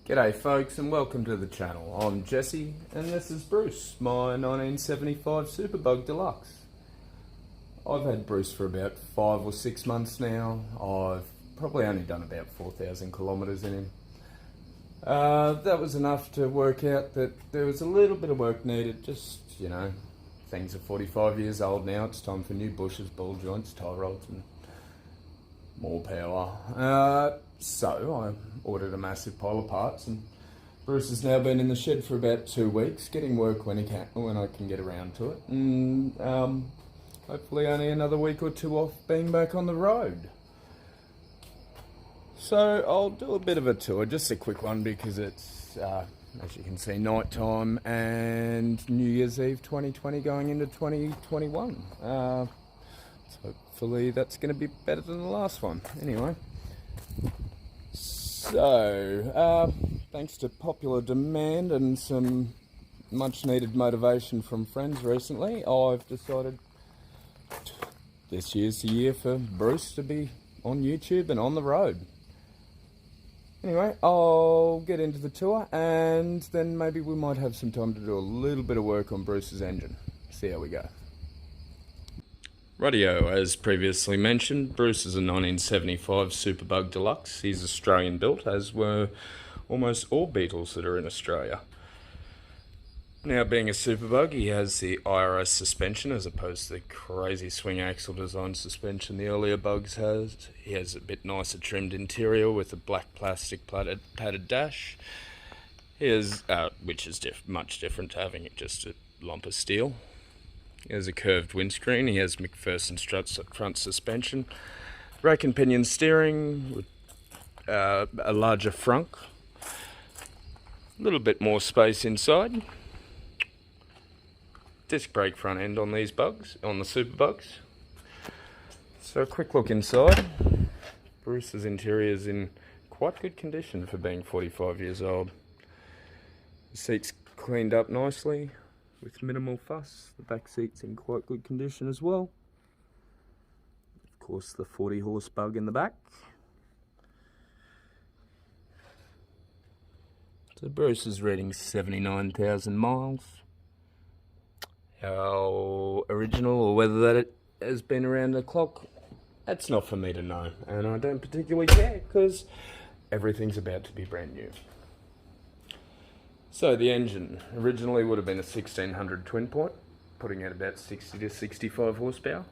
G'day folks and welcome to the channel. I'm Jesse and this is Bruce, my 1975 Superbug Deluxe. I've had Bruce for about 5 or 6 months now. I've probably only done about 4,000 kilometres in him. That was enough to work out that there was a little bit of work needed. Just, you know, things are 45 years old now. It's time for new bushes, ball joints, tie rods and more power. So I ordered a massive pile of parts, and Bruce has now been in the shed for about 2 weeks, getting work when I can get around to it, and hopefully only another week or two off being back on the road. So I'll do a bit of a tour, just a quick one, because it's as you can see, night time and New Year's Eve 2020 going into 2021. So hopefully that's going to be better than the last one. Anyway. So, thanks to popular demand and some much needed motivation from friends recently, I've decided this year's the year for Bruce to be on YouTube and on the road. Anyway, I'll get into the tour and then maybe we might have some time to do a little bit of work on Bruce's engine. See how we go. Rightio, as previously mentioned, Bruce is a 1975 Superbug Deluxe. He's Australian built, as were almost all Beetles that are in Australia. Now, being a Superbug, he has the IRS suspension as opposed to the crazy swing axle design suspension the earlier Bugs has. He has a bit nicer trimmed interior with a black plastic padded dash. He has, which is much different to having it just a lump of steel. He has a curved windscreen. He has McPherson front suspension, rake and pinion steering with a larger frunk, a little bit more space inside. Disc brake front end on these bugs, on the Superbugs. So a quick look inside. Bruce's interior is in quite good condition for being 45 years old. The seat's cleaned up nicely with minimal fuss. The back seat's in quite good condition as well. Of course, the 40 horse bug in the back. So Bruce is reading 79,000 miles. How original or whether that it has been around the clock, that's not for me to know, and I don't particularly care because everything's about to be brand new. So the engine originally would have been a 1600 twin point, putting out about 60 to 65 horsepower.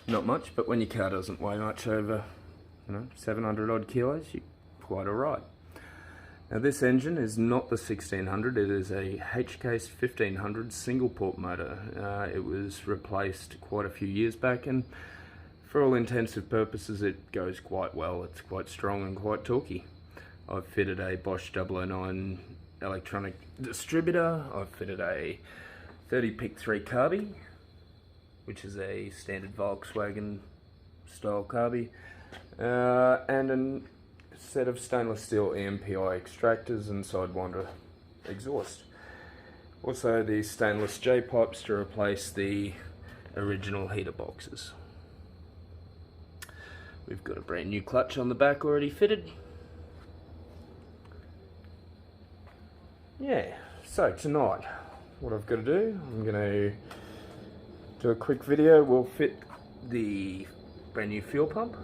Not much, but when your car doesn't weigh much over, 700 odd kilos, you're quite alright. Now this engine is not the 1600, it is a HCase 1500 single port motor. It was replaced quite a few years back, and for all intensive purposes it goes quite well. It's quite strong and quite torquey. I've fitted a Bosch 009 electronic distributor. I've fitted a 30 pick 3 carby, which is a standard Volkswagen style carby, and a set of stainless steel EMPI extractors and sidewinder exhaust. Also the stainless J pipes to replace the original heater boxes. We've got a brand new clutch on the back already fitted. Yeah, so tonight, what I've got to do, I'm going to do a quick video. We'll fit the brand new fuel pump.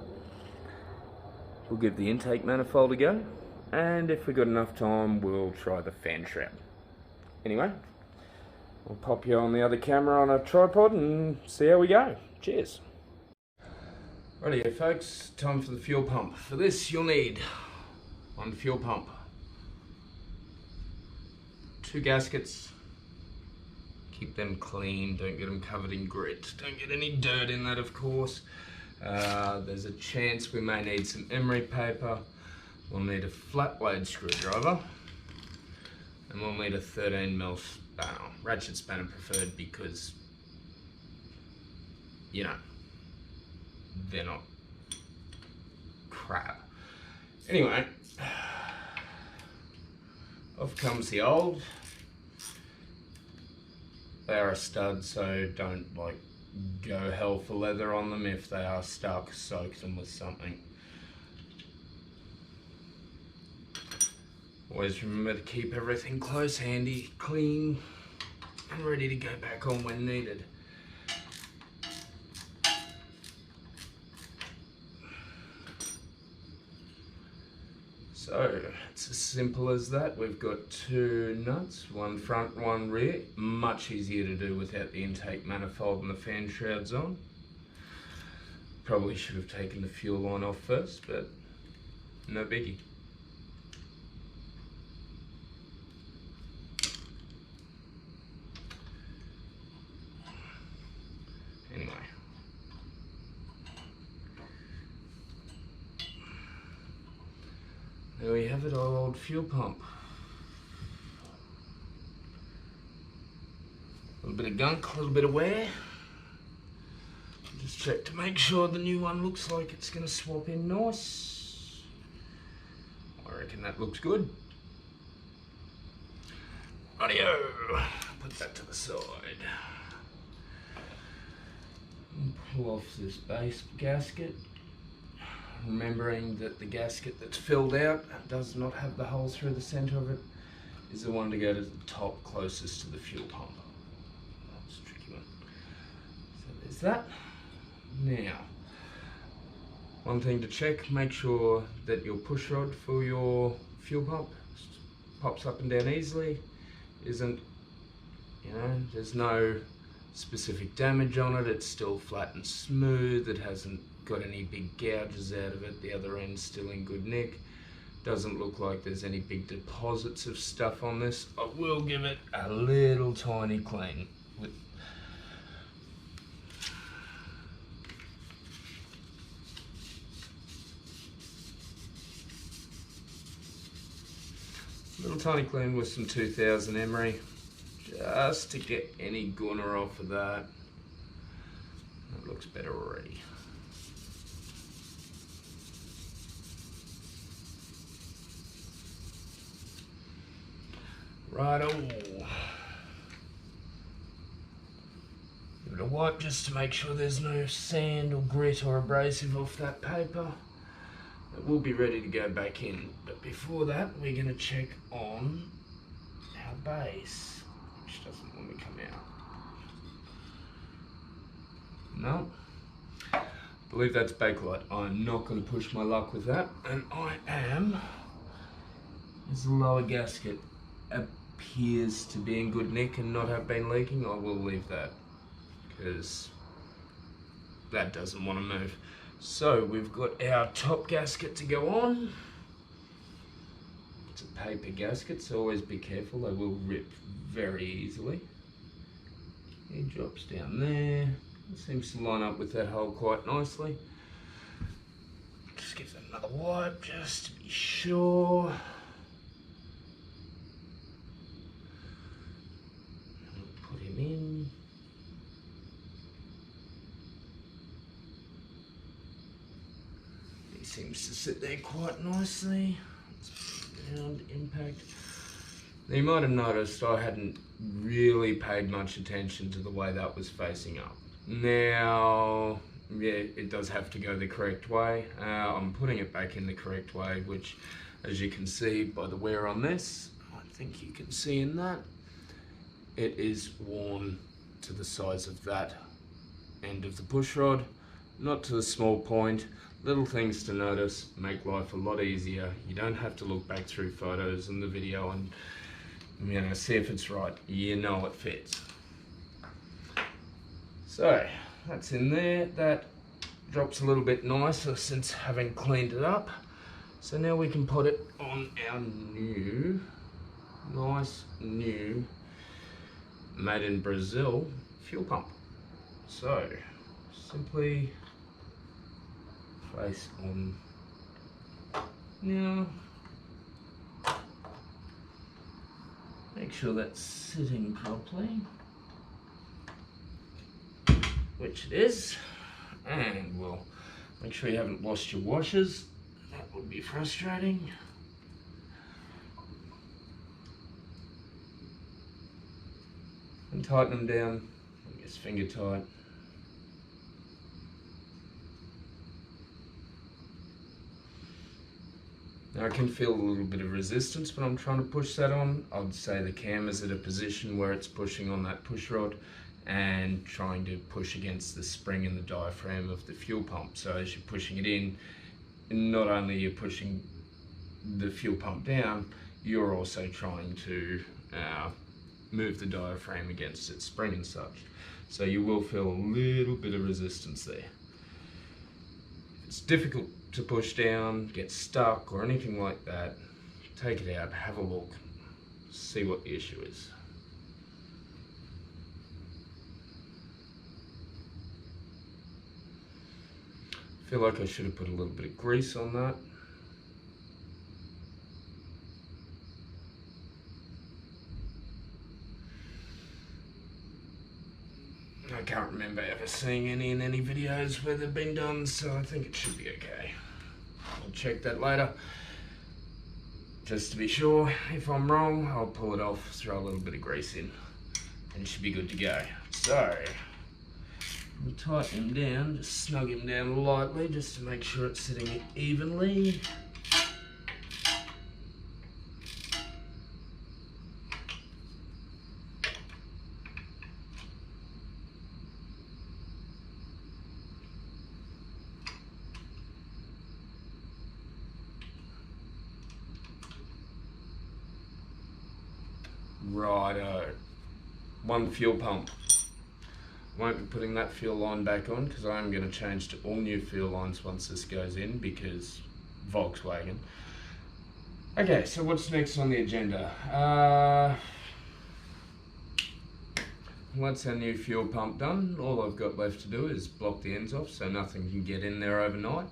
We'll give the intake manifold a go. And if we've got enough time, we'll try the fan shroud. Anyway, I'll pop you on the other camera on a tripod and see how we go. Cheers. Rightio folks, time for the fuel pump. For this, you'll need on fuel pump 2 gaskets. Keep them clean, don't get them covered in grit. Don't get any dirt in that, of course. There's a chance we may need some emery paper. We'll need a flat blade screwdriver. And we'll need a 13mm spanner. Ratchet spanner preferred because, they're not crap. Anyway, off comes the old. They are a stud, so don't go hell for leather on them. If they are stuck, soak them with something. Always remember to keep everything close, handy, clean, and ready to go back on when needed. So it's as simple as that. We've got 2 nuts, one front, one rear. Much easier to do without the intake manifold and the fan shrouds on. Probably should have taken the fuel line off first, but no biggie. Anyway. There we have it, our old fuel pump. A little bit of gunk, a little bit of wear. Just check to make sure the new one looks like it's going to swap in nice. I reckon that looks good. Rightio, put that to the side. And pull off this base gasket. Remembering that the gasket that's filled out does not have the hole through the centre of it, is the one to go to the top closest to the fuel pump. That's a tricky one. So there's that. Now, one thing to check, make sure that your push rod for your fuel pump pops up and down easily, isn't, you know, there's no specific damage on it, it's still flat and smooth, it hasn't got any big gouges out of it, the other end's still in good nick. Doesn't look like there's any big deposits of stuff on this. I will give it a little tiny clean with some 2000 emery, just to get any gunner off of that. That looks better already. Righto. Give it a wipe just to make sure there's no sand or grit or abrasive off that paper. It will be ready to go back in, but before that we're going to check on our base, which doesn't want to come out. No, I believe that's bakelite. I'm not going to push my luck with that, and as the lower gasket appears to be in good nick and not have been leaking, I will leave that, because that doesn't want to move. So we've got our top gasket to go on. It's a paper gasket, so always be careful, they will rip very easily. It drops down there. It seems to line up with that hole quite nicely. Just give it another wipe just to be sure. Put him in. He seems to sit there quite nicely. Round impact. Now you might have noticed I hadn't really paid much attention to the way that was facing up. Now, yeah, it does have to go the correct way. I'm putting it back in the correct way, which, as you can see by the wear on this, I think you can see in that, it is worn to the size of that end of the push rod, not to the small point. Little things to notice make life a lot easier. You don't have to look back through photos and the video and, you know, see if it's right. You know it fits. So that's in there. That drops a little bit nicer since having cleaned it up. So now we can put it on our new, nice new, made in Brazil fuel pump. So simply place on now. Make sure that's sitting properly, which it is, and we'll make sure you haven't lost your washers. That would be frustrating. And tighten them down, I guess finger tight. Now I can feel a little bit of resistance when I'm trying to push that on. I'd say the cam is at a position where it's pushing on that push rod and trying to push against the spring and the diaphragm of the fuel pump. So as you're pushing it in, not only you're pushing the fuel pump down, you're also trying to move the diaphragm against its spring and such. So you will feel a little bit of resistance there. If it's difficult to push down, get stuck or anything like that, take it out, have a look, see what the issue is. I feel like I should have put a little bit of grease on that. I can't remember ever seeing any in any videos where they've been done, so I think it should be okay. I'll check that later. Just to be sure, if I'm wrong, I'll pull it off, throw a little bit of grease in, and it should be good to go. So, we'll tighten him down, just snug him down lightly, just to make sure it's sitting evenly. Righto, one fuel pump. Won't be putting that fuel line back on because I am going to change to all new fuel lines once this goes in, because Volkswagen. Okay, so what's next on the agenda? Once our new fuel pump done, all I've got left to do is block the ends off so nothing can get in there overnight.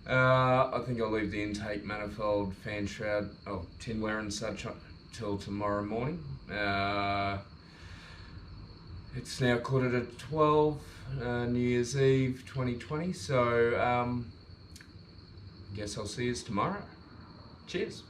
I think I'll leave the intake manifold, fan shroud, tinware and such till tomorrow morning. It's now 12:15, New Year's Eve 2020, so I guess I'll see you tomorrow. Cheers.